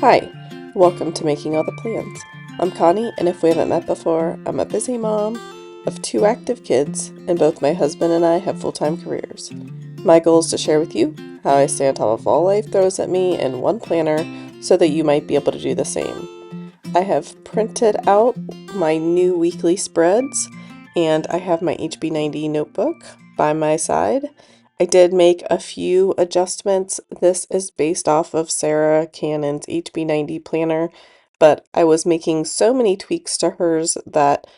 Hi, welcome to Making All the Plans. I'm Connie, and if we haven't met before, I'm a busy mom of 2 active kids, and both my husband and I have full-time careers. My goal is to share with you how I stay on top of all life throws at me in one planner so that you might be able to do the same. I have printed out my new weekly spreads, and I have my HB90 notebook by my side. I did make a few adjustments. This is based off of Sarah Cannon's HB90 planner, but I was making so many tweaks to hers that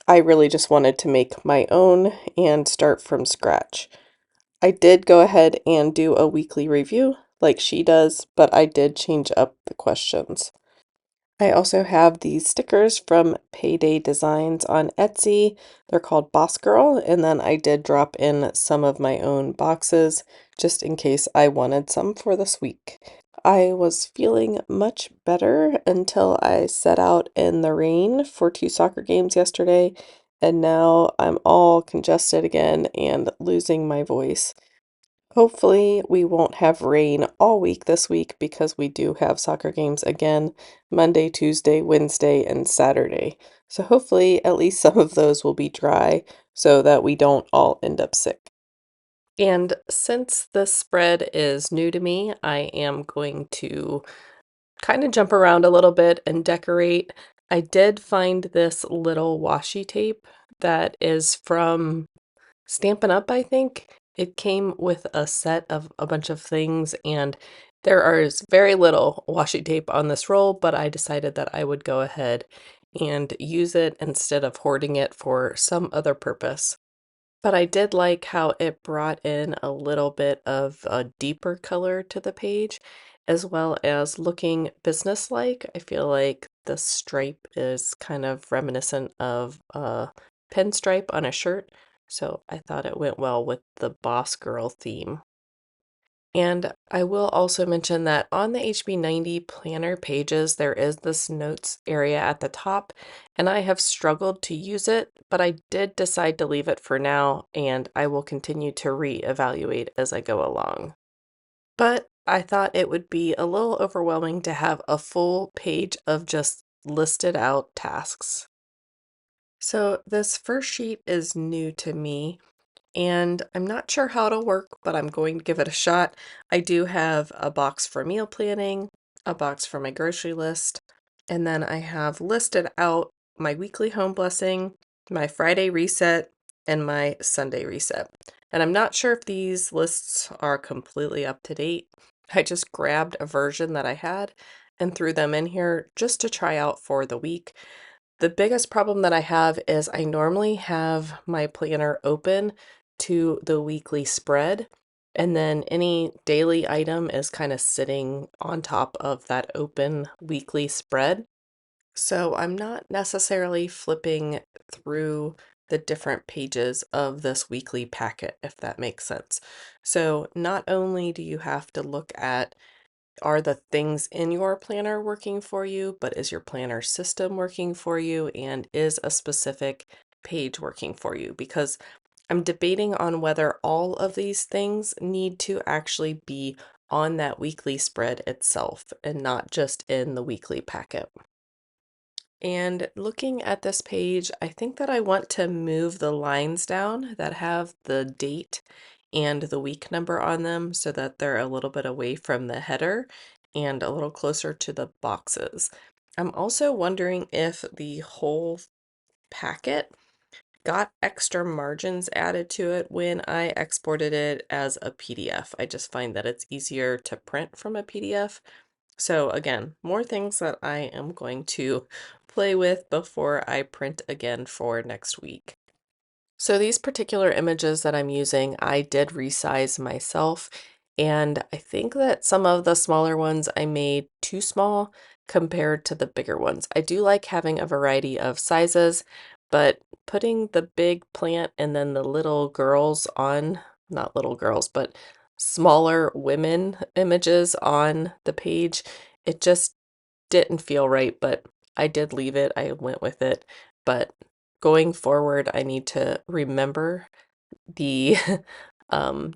I really just wanted to make my own and start from scratch. I did go ahead and do a weekly review like she does, but I did change up the questions. I also have these stickers from Payday Designs on Etsy. They're called Boss Girl, and then I did drop in some of my own boxes just in case I wanted some for this week. I was feeling much better until I set out in the rain for 2 soccer games yesterday, and now I'm all congested again and losing my voice. Hopefully, we won't have rain all week this week because we do have soccer games again Monday, Tuesday, Wednesday, and Saturday. So hopefully, at least some of those will be dry so that we don't all end up sick. And since this spread is new to me, I am going to kind of jump around a little bit and decorate. I did find this little washi tape that is from Stampin' Up, I think. It came with a set of a bunch of things, and there is very little washi tape on this roll, but I decided that I would go ahead and use it instead of hoarding it for some other purpose. But I did like how it brought in a little bit of a deeper color to the page, as well as looking businesslike. I feel like the stripe is kind of reminiscent of a pinstripe on a shirt, so I thought it went well with the Boss Girl theme. And I will also mention that on the HB90 planner pages, there is this notes area at the top, and I have struggled to use it, but I did decide to leave it for now, and I will continue to reevaluate as I go along. But I thought it would be a little overwhelming to have a full page of just listed out tasks. So this first sheet is new to me, and I'm not sure how it'll work, but I'm going to give it a shot. I do have a box for meal planning, a box for my grocery list, and then I have listed out my weekly home blessing, my Friday reset, and my Sunday reset. And I'm not sure if these lists are completely up to date. I just grabbed a version that I had and threw them in here just to try out for the week. The biggest problem that I have is I normally have my planner open to the weekly spread, and then any daily item is kind of sitting on top of that open weekly spread. So I'm not necessarily flipping through the different pages of this weekly packet, if that makes sense. So not only do you have to look at, are the things in your planner working for you, but is your planner system working for you, and is a specific page working for you? Because I'm debating on whether all of these things need to actually be on that weekly spread itself and not just in the weekly packet. And looking at this page, I think that I want to move the lines down that have the date and the week number on them so that they're a little bit away from the header and a little closer to the boxes. I'm also wondering if the whole packet got extra margins added to it when I exported it as a PDF. I just find that it's easier to print from a PDF. So again, more things that I am going to play with before I print again for next week. So these particular images that I'm using, I did resize myself, and I think that some of the smaller ones I made too small compared to the bigger ones. I do like having a variety of sizes, but putting the big plant and then the little girls on, not little girls, but smaller women images on the page, it just didn't feel right, but I did leave it. I went with it. But going forward, I need to remember the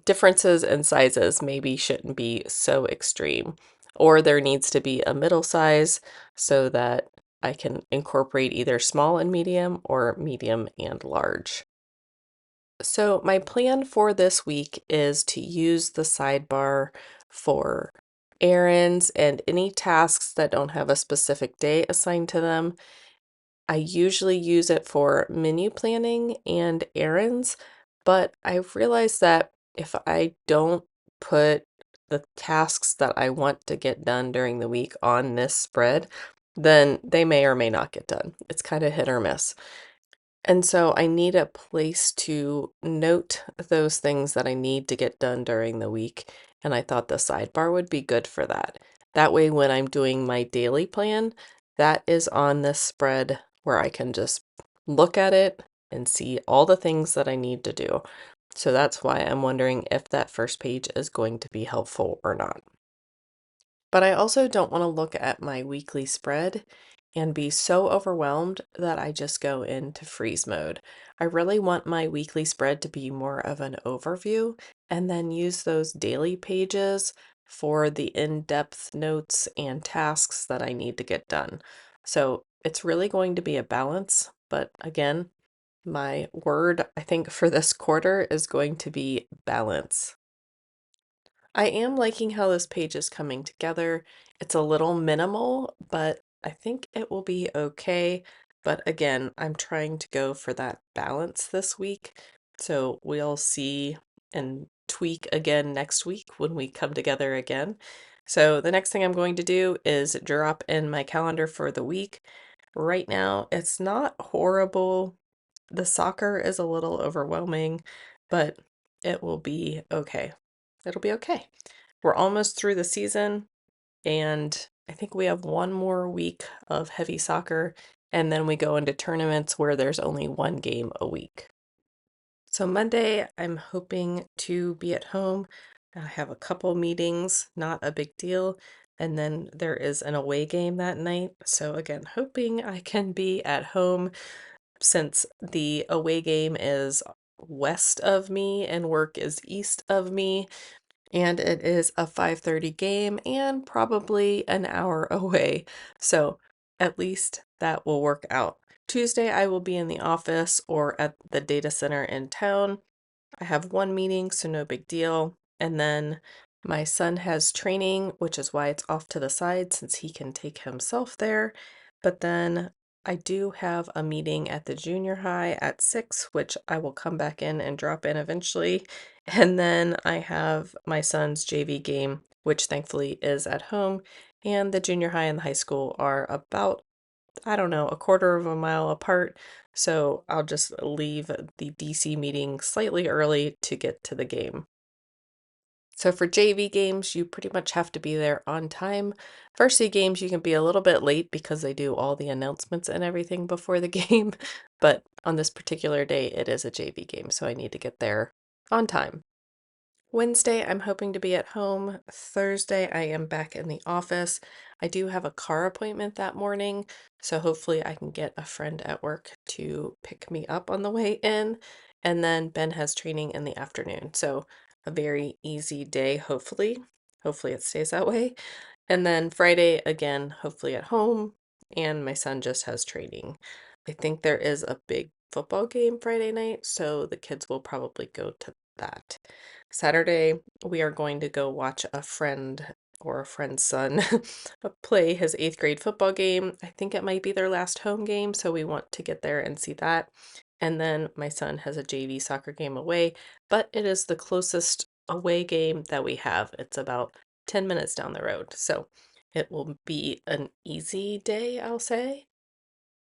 differences in sizes maybe shouldn't be so extreme. or there needs to be a middle size so that I can incorporate either small and medium or medium and large. So my plan for this week is to use the sidebar for errands and any tasks that don't have a specific day assigned to them. I usually use it for menu planning and errands, but I've realized that if I don't put the tasks that I want to get done during the week on this spread, then they may or may not get done. It's kind of hit or miss. And so I need a place to note those things that I need to get done during the week. And I thought the sidebar would be good for that. That way, when I'm doing my daily plan, that is on this spread where I can just look at it and see all the things that I need to do. So that's why I'm wondering if that first page is going to be helpful or not. But I also don't want to look at my weekly spread and be so overwhelmed that I just go into freeze mode. I really want my weekly spread to be more of an overview and then use those daily pages for the in-depth notes and tasks that I need to get done. So it's really going to be a balance, but again, my word, I think, for this quarter is going to be balance. I am liking how this page is coming together. It's a little minimal, but I think it will be okay. But again, I'm trying to go for that balance this week. So we'll see and tweak again next week when we come together again. So the next thing I'm going to do is drop in my calendar for the week. Right now, it's not horrible. The soccer is a little overwhelming, but it will be okay. It'll be okay. We're almost through the season, and I think we have one more week of heavy soccer, and then we go into tournaments where there's only one game a week. So Monday, I'm hoping to be at home. I have a couple meetings, not a big deal. And then there is an away game that night. So again, hoping I can be at home since the away game is west of me and work is east of me, and it is a 5:30 game and probably an hour away. So at least that will work out. Tuesday, I will be in the office or at the data center in town. I have one meeting, so no big deal. And then my son has training, which is why it's off to the side since he can take himself there. But then I do have a meeting at the junior high at 6, which I will come back in and drop in eventually. And then I have my son's JV game, which thankfully is at home. And the junior high and the high school are about, I don't know, a quarter of a mile apart. So I'll just leave the DC meeting slightly early to get to the game. So for JV games, you pretty much have to be there on time. Varsity games, you can be a little bit late because they do all the announcements and everything before the game. But on this particular day, it is a JV game, so I need to get there on time. Wednesday, I'm hoping to be at home. Thursday, I am back in the office. I do have a car appointment that morning, so hopefully I can get a friend at work to pick me up on the way in. And then Ben has training in the afternoon, so a very easy day, hopefully. Hopefully it stays that way. And then Friday, again, hopefully at home, and my son just has training. I think there is a big football game Friday night, so the kids will probably go to that. Saturday, we are going to go watch a friend or a friend's son play his 8th grade football game. I think it might be their last home game, so we want to get there and see that. And then my son has a JV soccer game away, but it is the closest away game that we have. It's about 10 minutes down the road, so it will be an easy day, I'll say.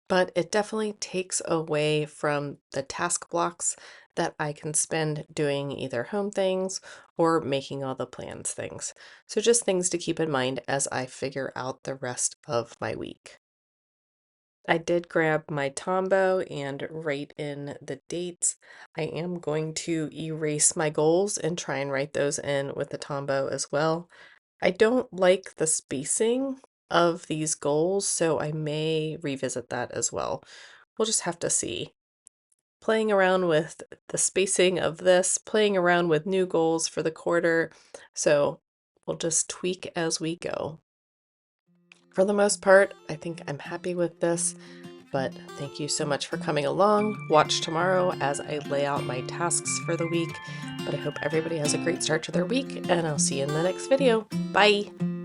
But it definitely takes away from the task blocks that I can spend doing either home things or making all the plans things. So just things to keep in mind as I figure out the rest of my week. I did grab my Tombow and write in the dates. I am going to erase my goals and try and write those in with the Tombow as well. I don't like the spacing of these goals, so I may revisit that as well. We'll just have to see. Playing around with the spacing of this, playing around with new goals for the quarter. So we'll just tweak as we go. For the most part, I think I'm happy with this, but thank you so much for coming along. Watch tomorrow as I lay out my tasks for the week, but I hope everybody has a great start to their week, and I'll see you in the next video. Bye!